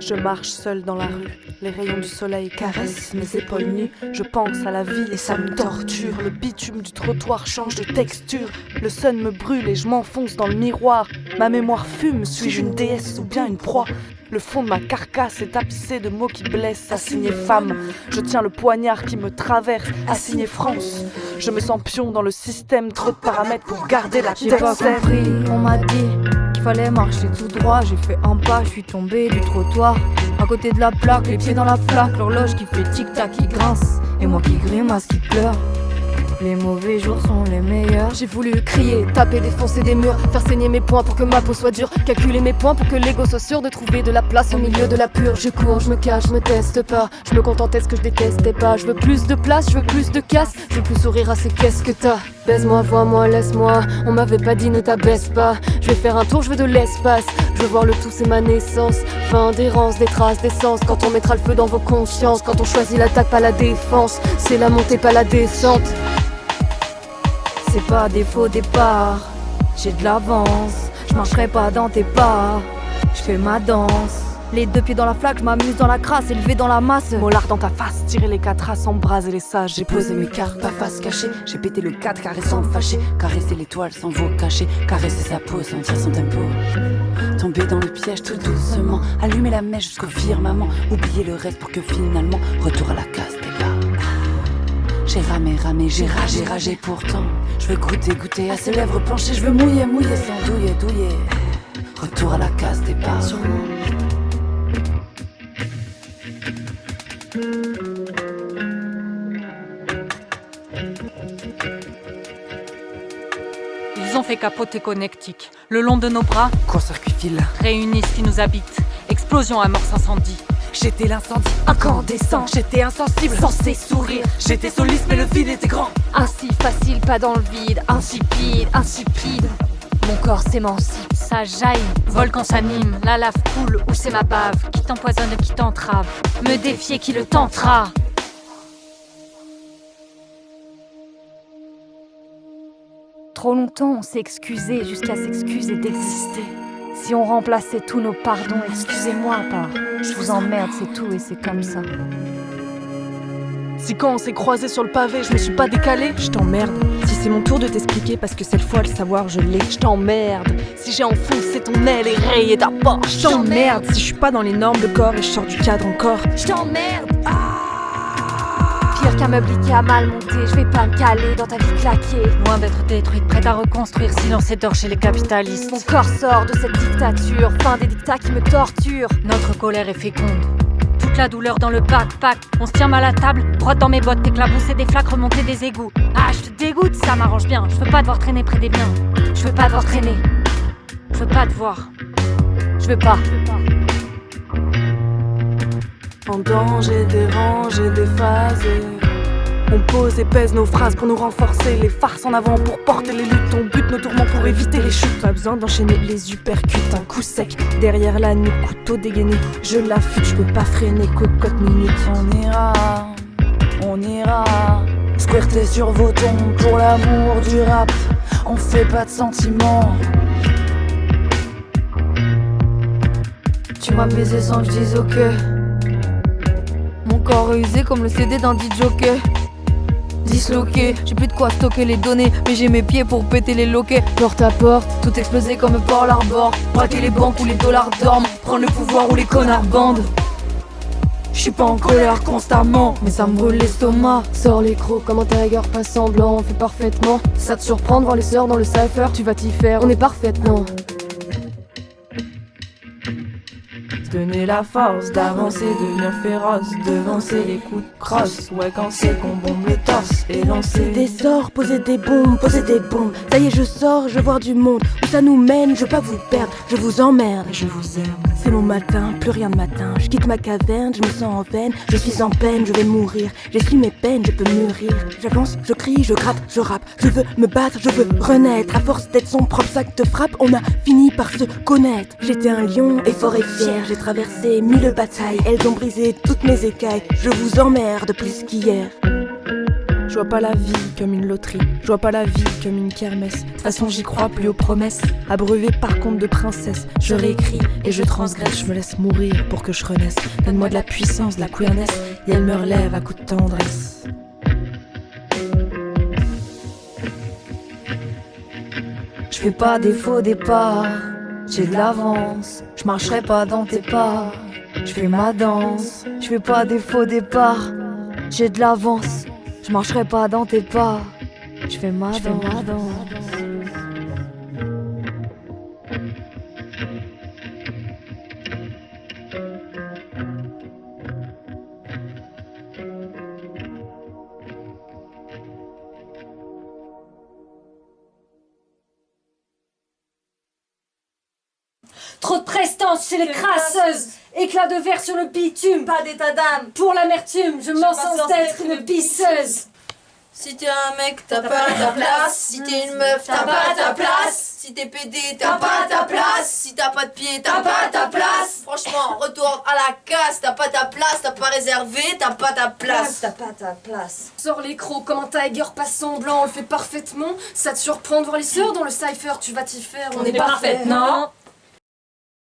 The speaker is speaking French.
Je marche seule dans la rue, les rayons du soleil caressent mes épaules nues. Je pense à la vie et ça me torture. Le bitume du trottoir change de texture. Le sun me brûle et je m'enfonce dans le miroir. Ma mémoire fume, suis-je une déesse ou bien une proie? Le fond de ma carcasse est tapissé de mots qui blessent. Assigné femme, je tiens le poignard qui me traverse. Assigné France, je me sens pion dans le système. Trop de paramètres pour garder la tête. J'ai pas compris, on m'a dit qu'il fallait marcher tout droit. J'ai fait un pas, je suis tombé du trottoir. À côté de la plaque, les pieds dans la flaque. L'horloge qui fait tic-tac, qui grince. Et moi qui grimace, qui pleure. Les mauvais jours sont les meilleurs. J'ai voulu crier, taper, défoncer des murs, faire saigner mes poings pour que ma peau soit dure, calculer mes points pour que l'ego soit sûr de trouver de la place au milieu de la purge. Je cours, je me cache, je me teste pas, je me contentais de ce que je détestais pas. Je veux plus de place, je veux plus de casse, je veux plus sourire à ces qu'est-ce que t'as. Baise-moi, vois-moi, laisse-moi, on m'avait pas dit ne t'abaisse pas. Je vais faire un tour, je veux de l'espace, je veux voir le tout, c'est ma naissance. Fin d'errance, des traces d'essence, quand on mettra le feu dans vos consciences. Quand on choisit l'attaque, pas la défense, c'est la montée, pas la descente. C'est pas des faux départs, j'ai de l'avance. Je marcherai pas dans tes pas, je fais ma danse. Les deux pieds dans la flaque, je m'amuse dans la crasse, élevé dans la masse. Mollard dans ta face, tirer les quatre as, embraser les sages. J'ai posé mes cartes, pas face cachée. J'ai pété le 4, caressant fâché. Caresser l'étoile sans vous cacher. Caresser sa peau, sentir son tempo. Tomber dans le piège tout doucement. Allumer la mèche jusqu'au firmament. Oublier le reste pour que finalement, retour à la case des bas. J'ai ramé, j'ai ragé pourtant. Je veux goûter à ses lèvres penchées. Je veux mouiller sans douiller. Retour à la case des bas. Ils ont fait capoter Connecticut. Le long de nos bras, court-circuit fil. réunissent ce qui nous habite. Explosion, amorce, incendie. J'étais l'incendie incandescent. J'étais insensible, censé sourire. J'étais soliste mais le vide était grand. Ainsi facile, pas dans le vide, insipide. Mon corps s'émancipe. Ça jaillit, volcan s'anime, la lave coule, ou c'est ma bave qui t'empoisonne, qui t'entrave. Me défier, qui le tentera. Trop longtemps on s'est excusé jusqu'à s'excuser d'exister. Si on remplaçait tous nos pardons, excusez-moi pas. Je vous emmerde, c'est tout et c'est comme ça. Si quand on s'est croisés sur le pavé, je me suis pas décalée, Je t'emmerde. Si c'est mon tour de t'expliquer parce que cette fois le savoir je l'ai. je t'emmerde. Si j'ai enfoncé ton aile et rayé ta porte, Je t'emmerde. Si je suis pas dans les normes de corps et je sors du cadre encore. Je t'emmerde. Pire qu'un meuble qui a mal monté, je vais pas me caler dans ta vie claquée. Loin d'être détruite, prête à reconstruire, silence et d'or chez les capitalistes. Mon corps sort de cette dictature, fin des dictats qui me torturent. Notre colère est féconde. Toute la douleur dans le backpack. On se tient mal à table, brotte dans mes bottes, t'éclabousser des flaques, remonter des égouts. Ah, je te dégoûte, ça m'arrange bien. Je veux pas devoir traîner près des biens. Je veux pas devoir traîner. Je veux pas te voir. Je veux pas. En danger, dérangé, déphasé. On pose et pèse nos phrases pour nous renforcer. Les farces en avant pour porter les luttes. On bute nos tourments pour éviter les chutes. Pas besoin d'enchaîner les uppercuts, un coup sec derrière la nuque, couteau dégainé. Je l'affûte, je peux pas freiner, cocotte minute. On ira squirter sur vos tombes pour l'amour du rap. On fait pas de sentiments. Tu m'as baisé sans que je dise ok. Mon corps est usé comme le CD d'un DJ. Disloqué, j'ai plus de quoi stocker les données, mais j'ai mes pieds pour péter les loquets. Porte à porte, tout exploser comme Pearl Harbor. Braquer les banques où les dollars dorment, prendre le pouvoir où les connards bandent. J'suis pas en colère constamment, mais ça me brûle l'estomac. Sors les crocs comme un tiger, pas semblant, on fait parfaitement. Ça te surprend devant les sœurs dans le cypher, tu vas t'y faire, on est parfaites, non. Donner la force d'avancer, devenir féroce, devancer les coups de crosse. Ouais, quand c'est qu'on bombe le torse et lancer des sorts, poser des bombes. Ça y est, je sors, je veux voir du monde. Où ça nous mène, je veux pas vous perdre, je vous emmerde. je vous aime. C'est mon matin, plus rien de matin. Je quitte ma caverne, je me sens en veine. Je suis en peine, je vais mourir. J'essuie mes peines, je peux mûrir. J'avance, je crie, je gratte, je rappe. Je veux me battre, je veux renaître. À force d'être son propre sac de frappe, on a fini par se connaître. J'étais un lion et fort et fier. J'ai traversé 1000 batailles. Elles ont brisé toutes mes écailles. Je vous emmerde plus qu'hier. Je vois pas la vie comme une loterie, je vois pas la vie comme une kermesse. De toute façon j'y crois plus aux promesses, abreuvé par contes de princesse. Je réécris et je transgresse, je me laisse mourir pour que je renaisse. Donne-moi de la puissance, de la queerness, et elle me relève à coups de tendresse. Je fais pas des faux départs, j'ai de l'avance, je marcherai pas dans tes pas. Je fais ma danse, je fais pas des faux départs, j'ai de l'avance, je marcherai pas dans tes pas. Je fais ma danse. Trop de prestance chez les crasseuses. Éclat de verre sur le bitume. Pas d'état d'âme. Pour l'amertume, je m'encense d'être une pisseuse. Si t'es un mec, t'as pas ta place. Si t'es une meuf, t'as pas ta place. Si t'es pédé, t'as pas ta place. Si t'as pas de pied, t'as pas ta place. Franchement, retourne à la casse. T'as pas ta place, t'as pas réservé, t'as pas ta place. T'as pas ta place. Sors les crocs comme un tiger pas semblant, on le fait parfaitement. Ça te surprend de voir les sœurs dans le cypher, tu vas t'y faire, On est parfait, non?